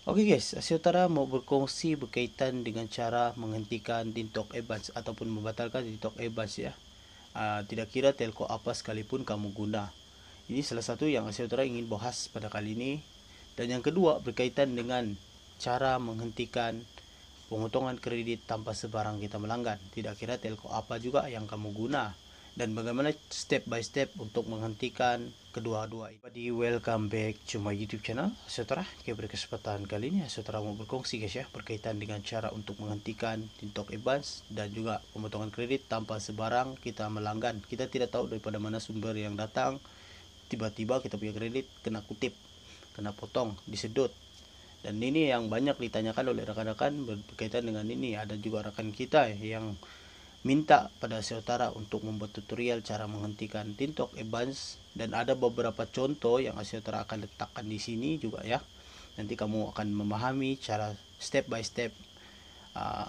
Oke guys, Asia Utara mau berkongsi berkaitan dengan cara menghentikan TikTok Advance ataupun membatalkan TikTok Advance ya. Tidak kira telco apa sekalipun kamu guna. Ini salah satu yang Asia Utara ingin bahas pada kali ini. Dan yang kedua berkaitan dengan cara menghentikan pemotongan kredit tanpa sebarang kita melanggar. Tidak kira telco apa juga yang kamu guna, dan bagaimana step by step untuk menghentikan kedua-dua. Jadi welcome back to my YouTube channel Saudara. Pada kesempatan kali ini Saudara mau berkongsi guys ya, berkaitan dengan cara untuk menghentikan TikTok Advance dan juga pemotongan kredit tanpa sebarang kita melanggar. Kita tidak tahu daripada mana sumber yang datang, tiba-tiba kita punya kredit kena kutip, kena potong, disedot. Dan ini yang banyak ditanyakan oleh rekan-rekan berkaitan dengan ini. Ada juga rekan kita yang minta pada Asia untuk membuat tutorial cara menghentikan TikTok Advance, dan ada beberapa contoh yang Asia akan letakkan di sini juga ya. Nanti kamu akan memahami cara step by step uh,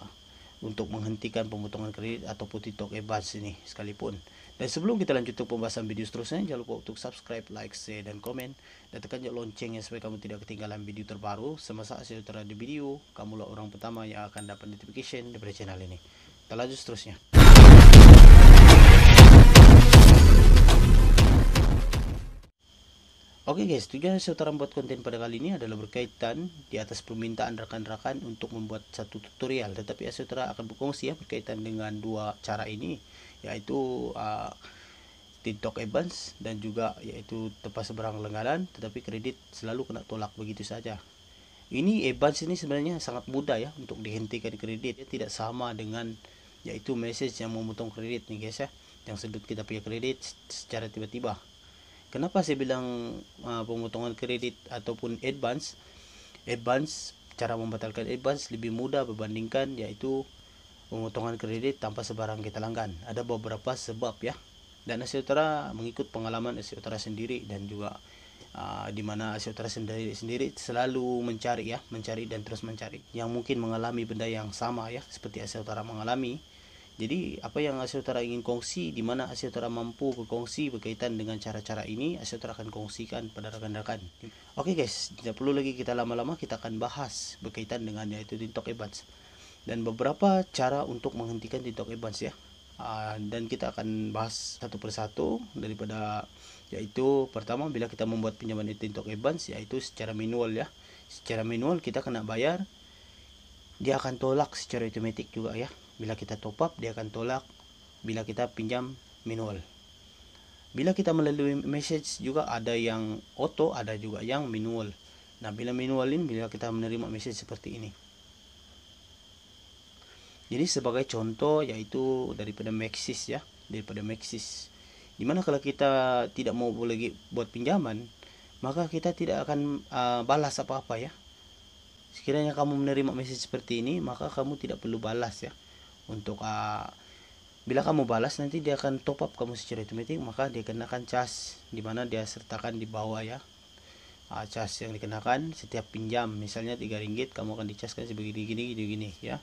untuk menghentikan pemotongan kredit ataupun TikTok Advance ini sekalipun. Dan sebelum kita lanjut ke pembahasan video seterusnya, jangan lupa untuk subscribe, like, share, dan komen. Dan tekan loncengnya supaya kamu tidak ketinggalan video terbaru. Semasa Asia di video, kamulah orang pertama yang akan dapat notification dari channel ini. Kita lanjut seterusnya. Oke guys, tujuan saya membuat konten pada kali ini adalah berkaitan di atas permintaan rekan-rekan untuk membuat satu tutorial. Tetapi Asyutara akan berkongsi ya berkaitan dengan dua cara ini, yaitu TikTok Advance dan juga yaitu tepat seberang langganan, tetapi kredit selalu kena tolak begitu saja. Ini Advance ini sebenarnya sangat mudah ya untuk dihentikan kredit. Dia tidak sama dengan yaitu message yang memotong kredit nih guys ya, yang sedut kita punya kredit secara tiba-tiba. Kenapa saya bilang pemotongan kredit ataupun advance? Cara membatalkan advance lebih mudah berbandingkan yaitu pemotongan kredit tanpa sebarang kita langgan. Ada beberapa sebab ya. Dan Asia Utara mengikut pengalaman Asia Utara sendiri, dan juga di mana Asia Utara sendiri selalu mencari dan terus mencari yang mungkin mengalami benda yang sama ya seperti Asia Utara mengalami. Jadi apa yang Asia Utara ingin kongsi, di mana Asia Utara mampu berkongsi berkaitan dengan cara-cara ini, Asia Utara akan kongsikan pada rekan-rekan. Oke guys, tidak perlu lagi kita lama-lama, kita akan bahas berkaitan dengan yaitu TikTok Advance dan beberapa cara untuk menghentikan TikTok Advance ya. Dan kita akan bahas satu persatu daripada yaitu pertama, bila kita membuat pinjaman di TikTok Advance yaitu secara manual ya. Secara manual kita kena bayar, dia akan tolak secara otomatis juga ya. Bila kita top up, dia akan tolak bila kita pinjam manual. Bila kita melalui message juga ada yang auto, ada juga yang manual. Nah, bila manual ini, bila kita menerima message seperti ini. Jadi sebagai contoh yaitu daripada Maxis ya, daripada Maxis. Dimana kalau kita tidak mau lagi buat pinjaman, maka kita tidak akan balas apa-apa ya. Sekiranya kamu menerima message seperti ini, maka kamu tidak perlu balas ya. Untuk bila kamu balas, nanti dia akan top up kamu secara otomatis, maka dia kenakan cas, dimana dia sertakan di bawah ya. Cas yang dikenakan setiap pinjam, misalnya 3 ringgit, kamu akan dicaskan sebagai gini ya.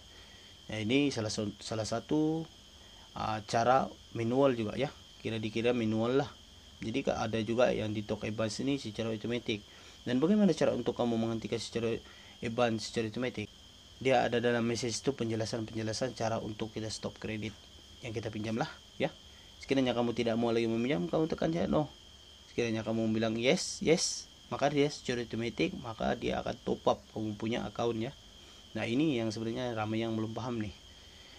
Nah, ini salah satu cara manual juga ya, kira-kira manual lah. Jadi ada juga yang di TikTok Advance ini secara otomatis. Dan bagaimana cara untuk kamu menghentikan secara Advance secara otomatis? Dia ada dalam message itu penjelasan cara untuk kita stop kredit yang kita pinjam lah ya. Sekiranya kamu tidak mau lagi meminjam, kamu tekan ya no. Sekiranya kamu bilang yes, maka dia secara otomatis maka dia akan top up kamu punya account ya. Nah, ini yang sebenarnya ramai yang belum paham nih.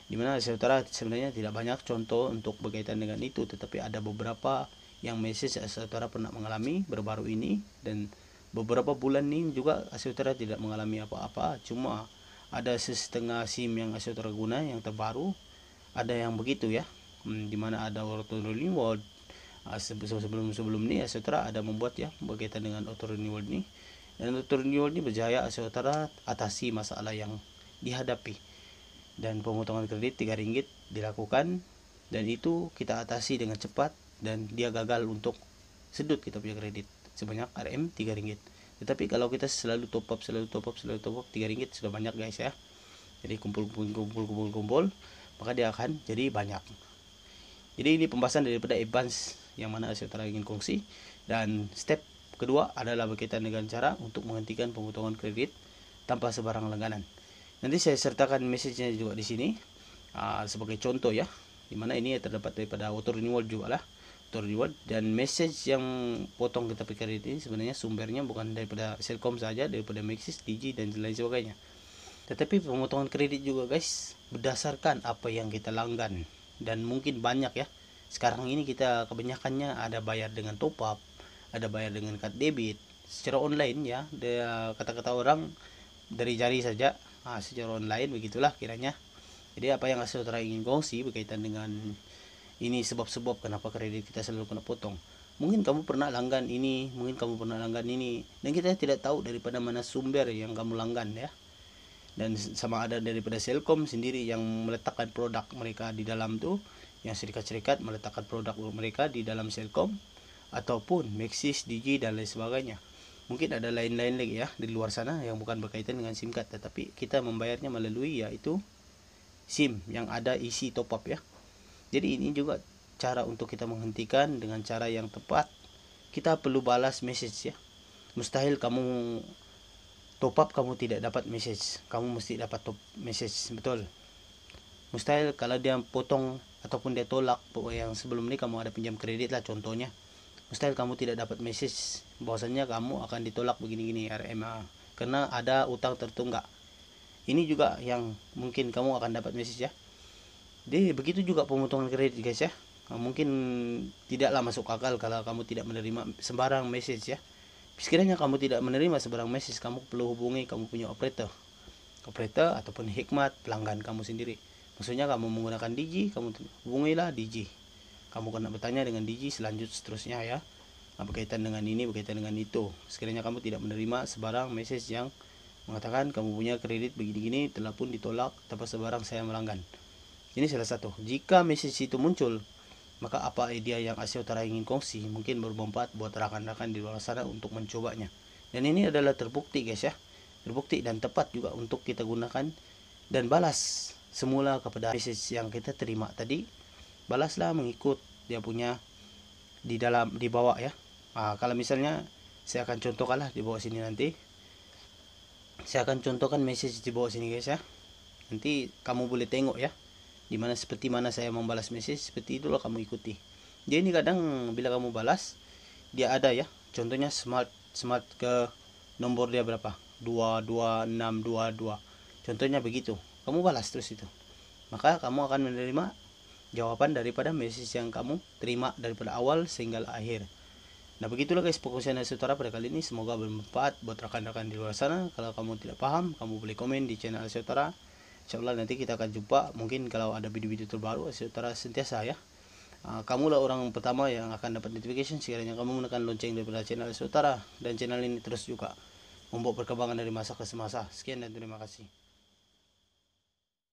Dimana Saudara sebenarnya tidak banyak contoh untuk berkaitan dengan itu, tetapi ada beberapa yang message Saudara pernah mengalami baru-baru ini, dan beberapa bulan ini juga Saudara tidak mengalami apa-apa, cuma ada setengah SIM yang Asia guna yang terbaru, ada yang begitu ya, dimana ada auto renewal. Sebelum ini Asia ada membuat ya berkaitan dengan auto renewal ini, dan auto renewal ini berjaya Asia atasi masalah yang dihadapi, dan pemotongan kredit 3 ringgit dilakukan, dan itu kita atasi dengan cepat, dan dia gagal untuk sedut kita punya kredit sebanyak RM 3 ringgit. Tetapi kalau kita selalu top up 3 ringgit sudah banyak guys ya. Jadi kumpul, maka dia akan jadi banyak. Jadi ini pembahasan daripada advance yang mana saya ingin kongsi. Dan step kedua adalah berkaitan dengan cara untuk menghentikan pemotongan kredit tanpa sebarang langganan. Nanti saya sertakan message-nya juga di sini sebagai contoh ya, dimana ini terdapat daripada auto renewal juga lah, auto renewal. Dan message yang potong kita pakai kredit ini sebenarnya sumbernya bukan daripada Selcom saja, daripada Maxis, Digi dan lain sebagainya. Tetapi pemotongan kredit juga guys berdasarkan apa yang kita langgan, dan mungkin banyak ya. Sekarang ini kita kebanyakannya ada bayar dengan top up, ada bayar dengan card debit secara online ya. Kata-kata orang dari jari saja, secara online begitulah kiranya. Jadi apa yang saudara ingin kongsi berkaitan dengan ini sebab-sebab kenapa kredit kita selalu kena potong. Mungkin kamu pernah langgan ini, mungkin kamu pernah langgan ini, dan kita tidak tahu daripada mana sumber yang kamu langgan ya. Dan sama ada daripada Selcom sendiri yang meletakkan produk mereka di dalam tuh, yang serikat-serikat meletakkan produk mereka di dalam Selcom, ataupun Maxis, Digi dan lain sebagainya. Mungkin ada lain-lain lagi ya di luar sana yang bukan berkaitan dengan SIM card, tetapi kita membayarnya melalui yaitu SIM yang ada isi top up ya. Jadi ini juga cara untuk kita menghentikan dengan cara yang tepat. Kita perlu balas message ya. Mustahil kamu top up kamu tidak dapat message, kamu mesti dapat top message, betul. Mustahil kalau dia potong ataupun dia tolak yang sebelum ini kamu ada pinjam kredit lah contohnya, mustahil kamu tidak dapat message bahwasannya kamu akan ditolak begini-gini RMA karena ada utang tertunggak. Ini juga yang mungkin kamu akan dapat message ya. Jadi begitu juga pemotongan kredit guys ya. Mungkin tidaklah masuk akal kalau kamu tidak menerima sembarang message ya. Sekiranya kamu tidak menerima sembarang message, kamu perlu hubungi kamu punya operator ataupun Hikmat, pelanggan kamu sendiri. Maksudnya kamu menggunakan Digi, kamu hubungilah Digi. Kamu kena bertanya dengan Digi seterusnya ya. Berkaitan dengan ini, berkaitan dengan itu. Sekiranya kamu tidak menerima sebarang message yang mengatakan kamu punya kredit begini-gini telah pun ditolak tanpa sebarang saya melanggan. Ini salah satu. Jika message itu muncul, maka apa idea yang Asia Utara ingin kongsi mungkin bermanfaat buat rekan-rekan di luar sana untuk mencobanya. Dan ini adalah terbukti guys ya. Terbukti dan tepat juga untuk kita gunakan dan balas semula kepada message yang kita terima tadi. Balaslah mengikut dia punya di bawah ya. Kalau misalnya saya akan contohkanlah di bawah sini nanti. Saya akan contohkan message di bawah sini guys ya. Nanti kamu boleh tengok ya. Seperti mana saya membalas message, seperti itulah kamu ikuti. Jadi ini kadang bila kamu balas, dia ada ya. Contohnya smart ke nomor dia berapa? 22622. Contohnya begitu. Kamu balas terus itu. Maka kamu akan menerima jawaban daripada message yang kamu terima daripada awal sehingga akhir. Nah begitulah guys perkongsian Asia Utara pada kali ini. Semoga bermanfaat buat rekan-rekan di luar sana. Kalau kamu tidak paham, kamu boleh komen di channel Asia Utara. Insyaallah nanti kita akan jumpa. Mungkin kalau ada video-video terbaru Asia Utara sentiasa ya. Kamulah orang pertama yang akan dapat notification sekiranya kamu menekan lonceng daripada channel Asia Utara. Dan channel ini terus juga membawa perkembangan dari masa ke semasa. Sekian dan terima kasih.